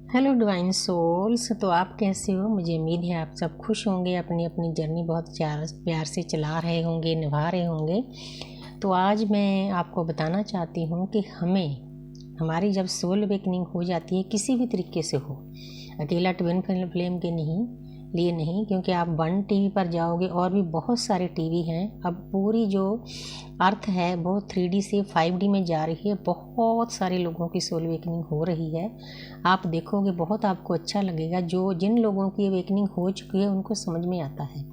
Hello divine souls. तो आप कैसे हो? मुझे उम्मीद है आप सब खुश होंगे, अपनी अपनी जर्नी बहुत प्यार से चला रहे होंगे, निभा रहे होंगे। तो आज मैं आपको बताना चाहती हूँ कि हमारी जब सोल अवेकनिंग हो जाती है, किसी भी तरीके से हो, अकेला ट्विन फ्लेम के लिए नहीं, क्योंकि आप वन टीवी पर जाओगे और भी बहुत सारे टीवी हैं। अब पूरी जो अर्थ है वो 3D से 5D में जा रही है। बहुत सारे लोगों की सोल अवेकनिंग हो रही है। आप देखोगे बहुत आपको अच्छा लगेगा। जिन लोगों की अवेकनिंग हो चुकी है उनको समझ में आता है।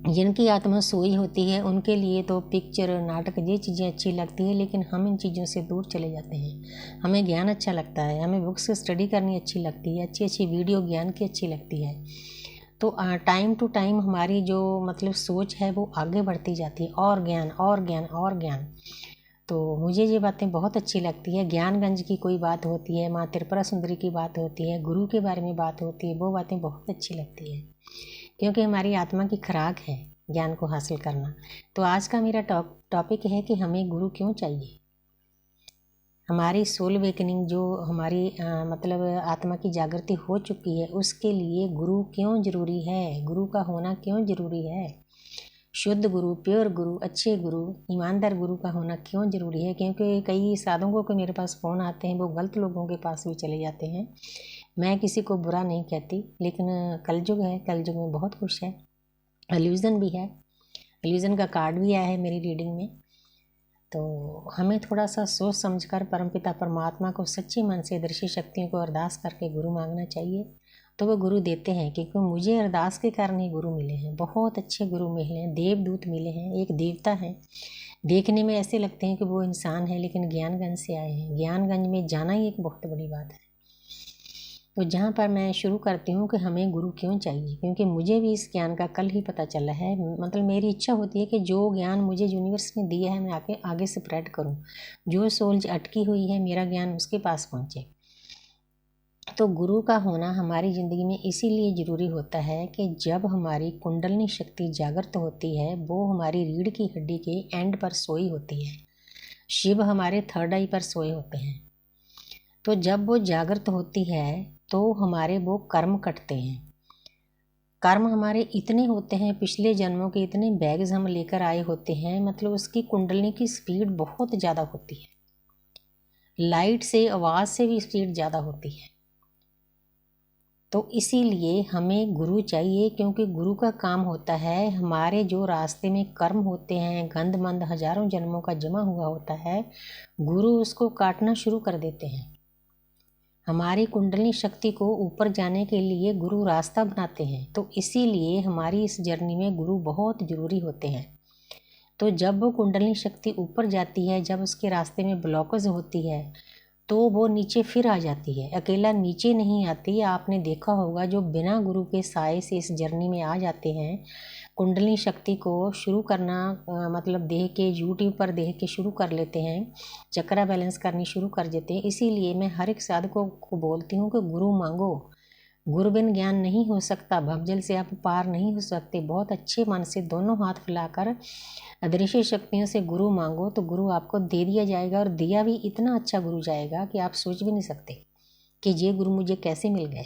जिनकी आत्मा सोई होती है उनके लिए तो पिक्चर, नाटक, ये चीज़ें अच्छी लगती है, लेकिन हम इन चीज़ों से दूर चले जाते हैं। हमें ज्ञान अच्छा लगता है, हमें बुक्स स्टडी करनी अच्छी लगती है, अच्छी अच्छी वीडियो ज्ञान की अच्छी लगती है। तो टाइम टू टाइम हमारी जो सोच है वो आगे बढ़ती जाती है, और ज्ञान और ज्ञान और ज्ञान। तो मुझे ये बातें बहुत अच्छी लगती है। ज्ञानगंज की कोई बात होती है, माँ त्रिपुरा सुंदरी की बात होती है, गुरु के बारे में बात होती है, वो बातें बहुत अच्छी लगती है, क्योंकि हमारी आत्मा की खुराक है ज्ञान को हासिल करना। तो आज का मेरा टॉपिक है कि हमें गुरु क्यों चाहिए। हमारी सोल अवेकनिंग जो हमारी आत्मा की जागृति हो चुकी है, उसके लिए गुरु क्यों ज़रूरी है, गुरु का होना क्यों ज़रूरी है। शुद्ध गुरु, प्योर गुरु, अच्छे गुरु, ईमानदार गुरु का होना क्यों ज़रूरी है। क्योंकि कई साधकों के मेरे पास फ़ोन आते हैं, वो गलत लोगों के पास भी चले जाते हैं। मैं किसी को बुरा नहीं कहती, लेकिन कलयुग है, कलयुग में बहुत कुछ है, एल्यूज़न भी है। एल्यूज़न का कार्ड भी आया है मेरी रीडिंग में। तो हमें थोड़ा सा सोच समझकर परमपिता परमात्मा को सच्चे मन से दृश्य शक्तियों को अरदास करके गुरु मांगना चाहिए। तो वो गुरु देते हैं, क्योंकि मुझे अरदास के कारण ही गुरु मिले हैं। बहुत अच्छे गुरु मिले हैं, देवदूत मिले हैं। एक देवता है, देखने में ऐसे लगते हैं कि वो इंसान है, लेकिन ज्ञानगंज से आए हैं। ज्ञानगंज में जाना ही एक बहुत बड़ी बात है। तो जहाँ पर मैं शुरू करती हूँ कि हमें गुरु क्यों चाहिए, क्योंकि मुझे भी इस ज्ञान का कल ही पता चला है। मेरी इच्छा होती है कि जो ज्ञान मुझे यूनिवर्स ने दिया है मैं आगे स्प्रेड करूँ। जो सोल अटकी हुई है, मेरा ज्ञान उसके पास पहुँचे। तो गुरु का होना हमारी ज़िंदगी में इसीलिए ज़रूरी होता है कि जब हमारी कुंडलिनी शक्ति जागृत होती है, वो हमारी रीढ़ की हड्डी के एंड पर सोई होती है। शिव हमारे थर्ड आई पर सोए होते हैं। तो जब वो जागृत होती है तो हमारे वो कर्म कटते हैं। कर्म हमारे इतने होते हैं, पिछले जन्मों के इतने बैग्स हम लेकर आए होते हैं, उसकी कुंडलिनी की स्पीड बहुत ज़्यादा होती है। लाइट से, आवाज़ से भी स्पीड ज़्यादा होती है। तो इसीलिए हमें गुरु चाहिए, क्योंकि गुरु का काम होता है हमारे जो रास्ते में कर्म होते हैं, गंद मंद हजारों जन्मों का जमा हुआ होता है, गुरु उसको काटना शुरू कर देते हैं। हमारी कुंडलिनी शक्ति को ऊपर जाने के लिए गुरु रास्ता बनाते हैं। तो इसीलिए हमारी इस जर्नी में गुरु बहुत ज़रूरी होते हैं। तो जब वो कुंडलिनी शक्ति ऊपर जाती है, जब उसके रास्ते में ब्लॉकेज होती है, तो वो नीचे फिर आ जाती है। अकेला नीचे नहीं आती। आपने देखा होगा जो बिना गुरु के साए से इस जर्नी में आ जाते हैं, कुंडलिनी शक्ति को शुरू करना देह के यूट्यूब पर देह के शुरू कर लेते हैं, चक्रा बैलेंस करनी शुरू कर देते हैं। इसीलिए मैं हर एक साधकों को बोलती हूँ कि गुरु मांगो। गुरु बिन ज्ञान नहीं हो सकता, भवजल से आप पार नहीं हो सकते। बहुत अच्छे मन से दोनों हाथ फैलाकर अदृश्य शक्तियों से गुरु मांगो, तो गुरु आपको दे दिया जाएगा। और दिया भी इतना अच्छा गुरु जाएगा कि आप सोच भी नहीं सकते कि ये गुरु मुझे कैसे मिल गए।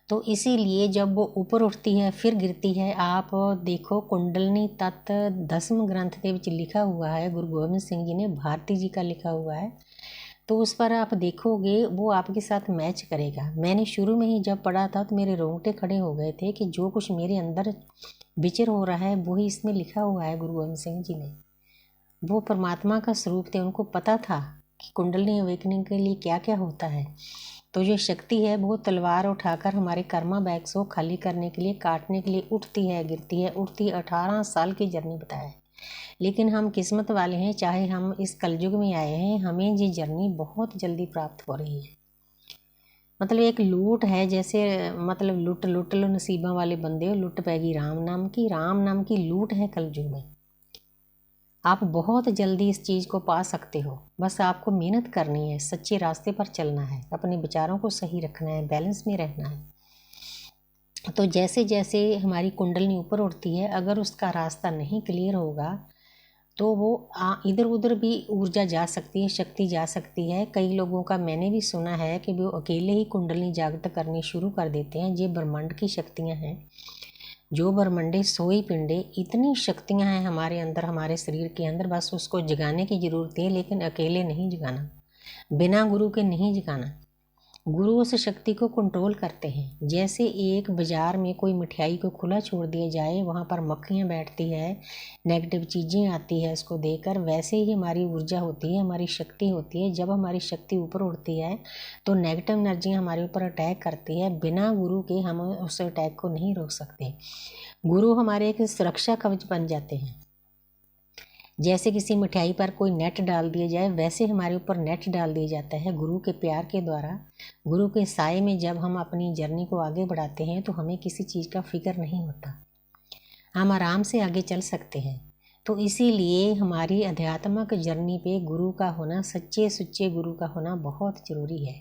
तो इसीलिए जब वो ऊपर उठती है फिर गिरती है। आप देखो, कुंडलिनी तत्व 10वें ग्रंथ के विच लिखा हुआ है, गुरु गोविंद सिंह जी ने, भारती जी का लिखा हुआ है। तो उस पर आप देखोगे वो आपके साथ मैच करेगा। मैंने शुरू में ही जब पढ़ा था तो मेरे रोंगटे खड़े हो गए थे कि जो कुछ मेरे अंदर विचर हो रहा है वही इसमें लिखा हुआ है। गुरु गोविंद सिंह जी ने, वो परमात्मा का स्वरूप थे, उनको पता था कि कुंडलिनी अवेकनिंग के लिए क्या क्या होता है। तो जो शक्ति है वो तलवार उठाकर हमारे कर्मा बैग्स को खाली करने के लिए, काटने के लिए उठती है, गिरती है, उठती है। 18 साल की जर्नी बताया है। लेकिन हम किस्मत वाले हैं, चाहे हम इस कलयुग में आए हैं, हमें ये जर्नी बहुत जल्दी प्राप्त हो रही है। एक लूट है, जैसे लुट लुट लो नसीबा वाले बंदे, लुट पैगी राम नाम की लूट है कलयुग में। आप बहुत जल्दी इस चीज़ को पा सकते हो। बस आपको मेहनत करनी है, सच्चे रास्ते पर चलना है, अपने विचारों को सही रखना है, बैलेंस में रहना है। तो जैसे जैसे हमारी कुंडलिनी ऊपर उठती है, अगर उसका रास्ता नहीं क्लियर होगा तो वो इधर उधर भी ऊर्जा जा सकती है, शक्ति जा सकती है। कई लोगों का मैंने भी सुना है कि वो अकेले ही कुंडली जागृत करनी शुरू कर देते हैं। ये ब्रह्मांड की शक्तियाँ हैं, जो ब्रह्मंडे सोई पिंडे, इतनी शक्तियाँ हैं हमारे अंदर, हमारे शरीर के अंदर। बस उसको जगाने की ज़रूरत है, लेकिन अकेले नहीं जगाना, बिना गुरु के नहीं जगाना। गुरु उस शक्ति को कंट्रोल करते हैं। जैसे एक बाज़ार में कोई मिठाई को खुला छोड़ दिया जाए, वहाँ पर मक्खियाँ बैठती है, नेगेटिव चीज़ें आती है उसको देकर, वैसे ही हमारी ऊर्जा होती है, हमारी शक्ति होती है। जब हमारी शक्ति ऊपर उठती है तो नेगेटिव एनर्जियाँ हमारे ऊपर अटैक करती है। बिना गुरु के हम उस अटैक को नहीं रोक सकते। गुरु हमारे एक सुरक्षा कवच बन जाते हैं। जैसे किसी मिठाई पर कोई नेट डाल दिया जाए, वैसे हमारे ऊपर नेट डाल दिया जाता है गुरु के प्यार के द्वारा। गुरु के साए में जब हम अपनी जर्नी को आगे बढ़ाते हैं तो हमें किसी चीज़ का फिक्र नहीं होता, हम आराम से आगे चल सकते हैं। तो इसीलिए हमारी आध्यात्मिक जर्नी पे गुरु का होना, सच्चे सुच्चे गुरु का होना बहुत ज़रूरी है।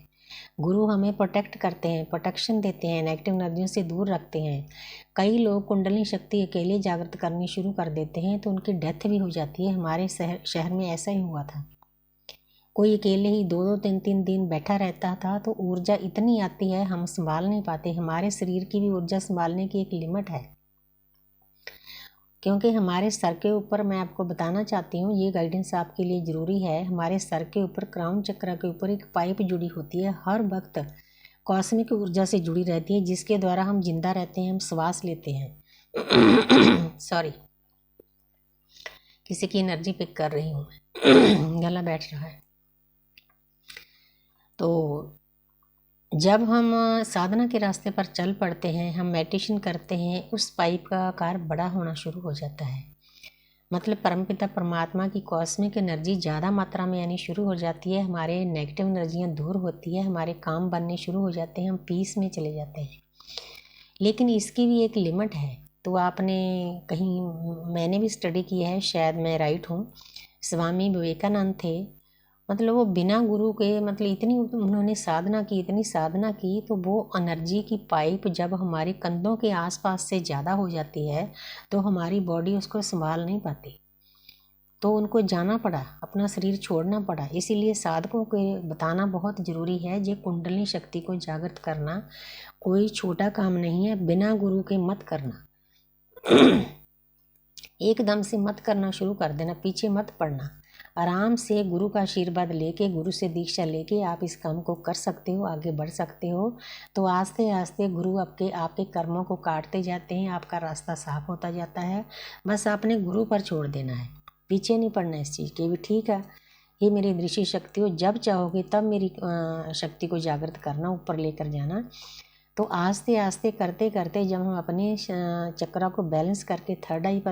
गुरु हमें प्रोटेक्ट करते हैं, प्रोटेक्शन देते हैं, नेगेटिव एनर्जियों से दूर रखते हैं। कई लोग कुंडली शक्ति अकेले जागृत करनी शुरू कर देते हैं तो उनकी डेथ भी हो जाती है। हमारे शहर में ऐसा ही हुआ था। कोई अकेले ही 2-2 3-3 दिन बैठा रहता था तो ऊर्जा इतनी आती है, हम संभाल नहीं पाते। हमारे शरीर की भी ऊर्जा संभालने की एक लिमिट है, क्योंकि हमारे सर के ऊपर, मैं आपको बताना चाहती हूँ, ये गाइडेंस आपके लिए ज़रूरी है। हमारे सर के ऊपर, क्राउन चक्र के ऊपर एक पाइप जुड़ी होती है, हर वक्त कॉस्मिक ऊर्जा से जुड़ी रहती है, जिसके द्वारा हम जिंदा रहते हैं, हम श्वास लेते हैं। सॉरी, किसी की एनर्जी पिक कर रही हूँ मैं, गला बैठ रहा है। तो जब हम साधना के रास्ते पर चल पड़ते हैं, हम मेडिटेशन करते हैं, उस पाइप का आकार बड़ा होना शुरू हो जाता है। मतलब परमपिता परमात्मा की कॉस्मिक एनर्जी ज़्यादा मात्रा में आनी शुरू हो जाती है, हमारे नेगेटिव एनर्जियाँ दूर होती है, हमारे काम बनने शुरू हो जाते हैं, हम पीस में चले जाते हैं। लेकिन इसकी भी एक लिमिट है। तो आपने कहीं, मैंने भी स्टडी किया है, शायद मैं राइट हूँ, स्वामी विवेकानंद थे, मतलब वो बिना गुरु के, मतलब इतनी उन्होंने साधना की, इतनी साधना की, तो वो एनर्जी की पाइप जब हमारे कंधों के आसपास से ज़्यादा हो जाती है तो हमारी बॉडी उसको संभाल नहीं पाती, तो उनको जाना पड़ा, अपना शरीर छोड़ना पड़ा। इसीलिए साधकों को बताना बहुत ज़रूरी है, ये कुंडली शक्ति को जागृत करना कोई छोटा काम नहीं है। बिना गुरु के मत करना, एकदम से मत करना शुरू कर देना, पीछे मत पड़ना। आराम से गुरु का आशीर्वाद लेके, गुरु से दीक्षा लेके आप इस काम को कर सकते हो, आगे बढ़ सकते हो। तो आस्ते आस्ते गुरु आपके कर्मों को काटते जाते हैं, आपका रास्ता साफ होता जाता है। बस आपने गुरु पर छोड़ देना है, पीछे नहीं पड़ना इस चीज़ के भी। ठीक है, ये मेरी दृष्टि शक्ति हो, जब चाहोगे तब मेरी शक्ति को जागृत करना, ऊपर लेकर जाना। तो आस्ते आस्ते करते करते जब हम अपने चक्र को बैलेंस करके थर्ड आई पर